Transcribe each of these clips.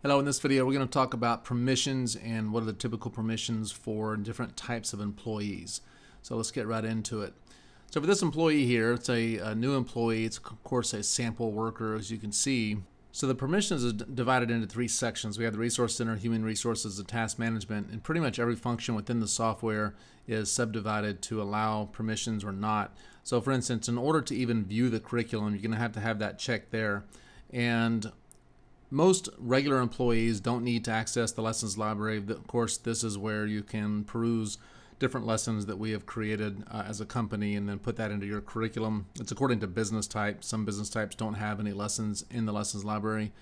Hello, in this video we're going to talk about permissions and what are the typical permissions for different types of employees. So let's get right into it. So for this employee here, it's a new employee. It's of course a sample worker, as you can see. So the permissions is divided into three sections. We have the Resource Center, Human Resources, and Task Management, and pretty much every function within the software is subdivided to allow permissions or not. So for instance, in order to even view the curriculum, you're going to have that checked there. And most regular employees don't need to access the lessons library. Of course, this is where you can peruse different lessons that we have created as a company and then put that into your curriculum. It's according to business type. Some business types don't have any lessons in the lessons library.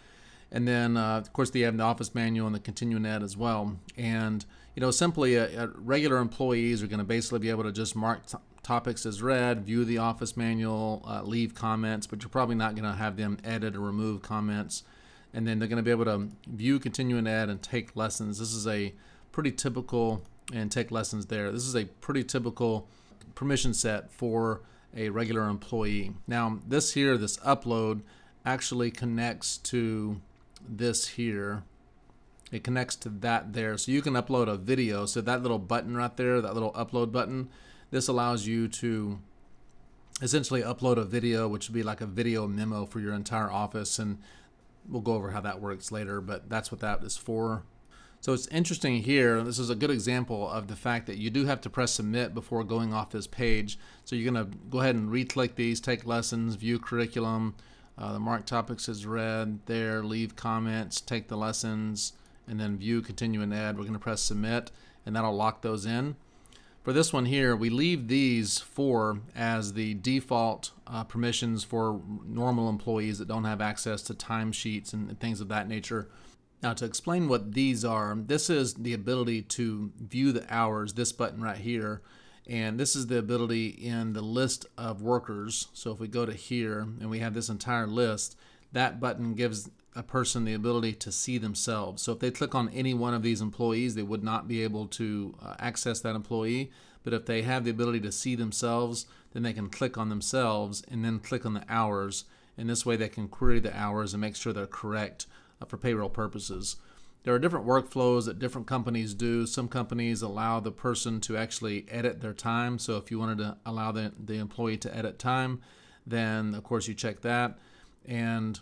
And then, of course, they have the Office Manual and the Continuing Ed as well. And, simply regular employees are going to basically be able to just mark topics as read, view the Office Manual, leave comments, but you're probably not going to have them edit or remove comments. And then they're going to be able to view Continuing Ed and take lessons. This is a pretty typical, and take lessons there. This is a pretty typical permission set for a regular employee. Now this here, this upload, actually connects to this here. It connects to that there. So you can upload a video. So that little button right there, that little upload button, this allows you to essentially upload a video, which would be like a video memo for your entire office. And we'll go over how that works later, but that's what that is for. So it's interesting here. This is a good example of the fact that you do have to press submit before going off this page. So you're going to go ahead and re-click these, take lessons, view curriculum, the mark topics as read there, leave comments, take the lessons, and then view Continuing Ed. We're going to press submit, and that'll lock those in. For this one here, we leave these four as the default permissions for normal employees that don't have access to timesheets and things of that nature. Now, to explain what these are, this is the ability to view the hours, this button right here, and this is the ability in the list of workers. So if we go to here and we have this entire list, that button gives a person the ability to see themselves. So if they click on any one of these employees, they would not be able to access that employee. But if they have the ability to see themselves, then they can click on themselves and then click on the hours. And this way they can query the hours and make sure they're correct for payroll purposes. There are different workflows that different companies do. Some companies allow the person to actually edit their time. So if you wanted to allow the employee to edit time, then of course you check that. And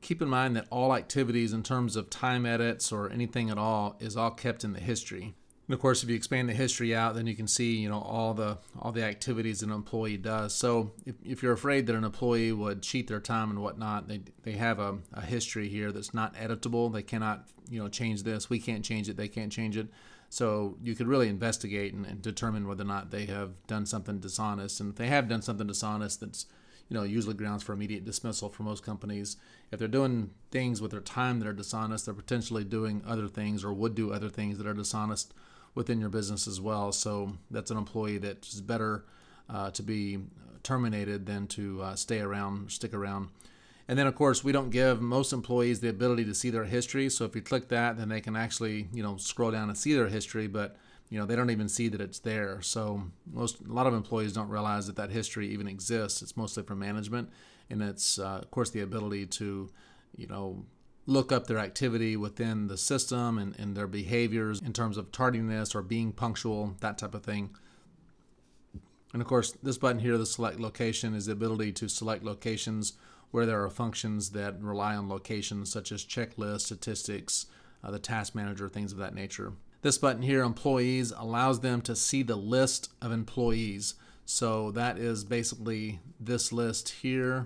keep in mind that all activities in terms of time edits or anything at all is all kept in the history. And of course, if you expand the history out, then you can see, all the activities an employee does. So if you're afraid that an employee would cheat their time and whatnot, they have a history here that's not editable. They cannot, change this. We can't change it. They can't change it. So you could really investigate and determine whether or not they have done something dishonest. And if they have done something dishonest, that's usually grounds for immediate dismissal for most companies. If they're doing things with their time that are dishonest, they're potentially doing other things or would do other things that are dishonest within your business as well. So that's an employee that is better to be terminated than to stick around. And then of course, we don't give most employees the ability to see their history. So if you click that, then they can actually scroll down and see their history, but they don't even see that it's there. So a lot of employees don't realize that history even exists. It's mostly for management, and it's of course the ability to look up their activity within the system and their behaviors in terms of tardiness or being punctual, that type of thing. And of course, this button here, the select location, is the ability to select locations where there are functions that rely on locations such as checklists, statistics, the task manager, things of that nature. This button here, employees, allows them to see the list of employees. So that is basically this list here.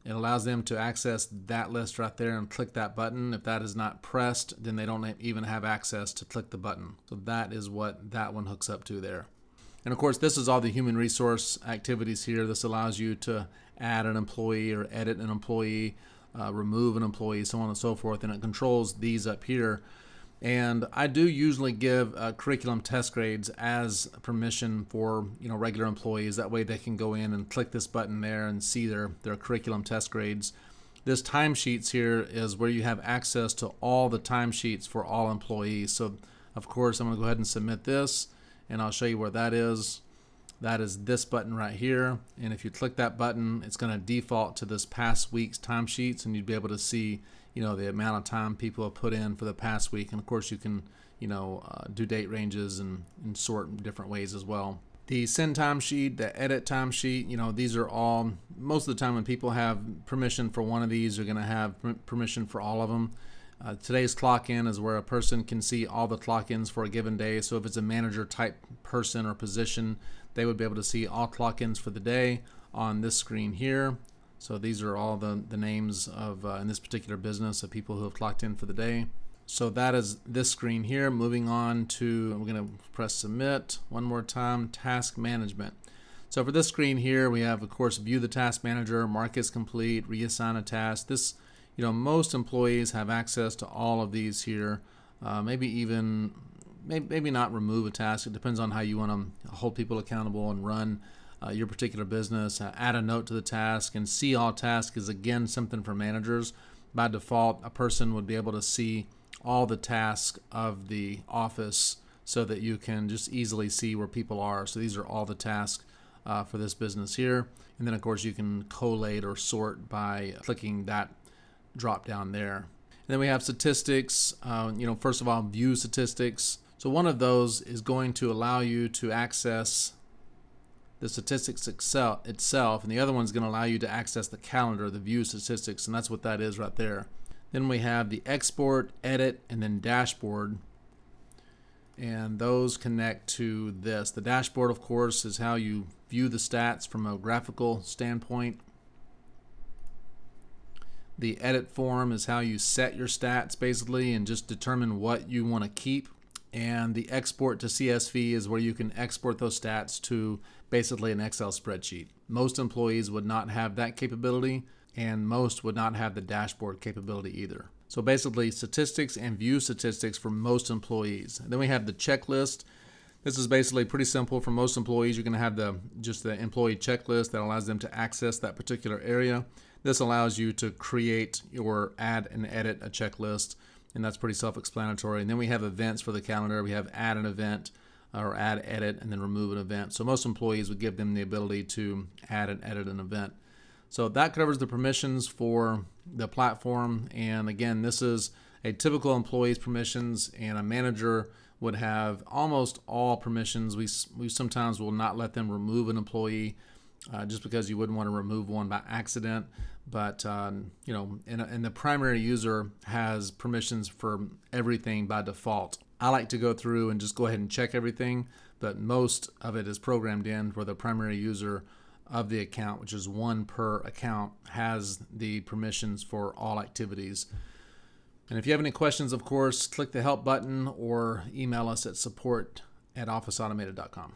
It allows them to access that list right there and click that button. If that is not pressed, then they don't even have access to click the button. So that is what that one hooks up to there. And of course, this is all the human resource activities here. This allows you to add an employee or edit an employee, remove an employee, so on and so forth. And it controls these up here. And I do usually give curriculum test grades as permission for regular employees. That way they can go in and click this button there and see their curriculum test grades. This timesheets here is where you have access to all the timesheets for all employees. So of course I'm going to go ahead and submit this, and I'll show you where that is. That is this button right here, and if you click that button, it's going to default to this past week's timesheets, and you'd be able to see the amount of time people have put in for the past week. And of course you can do date ranges and sort in different ways as well. The send timesheet, the edit timesheet, these are all, most of the time when people have permission for one of these, they're going to have permission for all of them. Today's clock in is where a person can see all the clock ins for a given day. So if it's a manager type person or position, they would be able to see all clock ins for the day on this screen here. So these are all the names of, in this particular business, of people who have clocked in for the day. So that is this screen here. Moving on to, we're going to press submit one more time, task management. So for this screen here, we have, of course, view the task manager, mark as complete, reassign a task. This, most employees have access to all of these here. Maybe not remove a task. It depends on how you want to hold people accountable and run your particular business. Add a note to the task, and see all tasks is again something for managers. By default, a person would be able to see all the tasks of the office so that you can just easily see where people are. So these are all the tasks for this business here. And then of course you can collate or sort by clicking that drop down there. And then we have statistics. First of all, view statistics. So one of those is going to allow you to access the statistics itself, and the other one's going to allow you to access the calendar, the view statistics, and that's what that is right there. Then we have the export, edit, and then dashboard, and those connect to this. The dashboard, of course, is how you view the stats from a graphical standpoint. The edit form is how you set your stats basically and just determine what you want to keep. And the export to CSV is where you can export those stats to basically an Excel spreadsheet. Most employees would not have that capability, and most would not have the dashboard capability either. So basically statistics and view statistics for most employees. And then we have the checklist. This is basically pretty simple for most employees. You're going to have just the employee checklist that allows them to access that particular area. This allows you to create or add and edit a checklist, and that's pretty self-explanatory. And then we have events for the calendar. We have add an event, or add, edit, and then remove an event. So most employees would give them the ability to add and edit an event. So that covers the permissions for the platform. And again, this is a typical employee's permissions, and a manager would have almost all permissions. We sometimes will not let them remove an employee just because you wouldn't want to remove one by accident. But and the primary user has permissions for everything by default. I like to go through and just go ahead and check everything, but most of it is programmed in where the primary user of the account, which is one per account, has the permissions for all activities. And if you have any questions, of course, click the help button or email us at support@OfficeAutomated.com.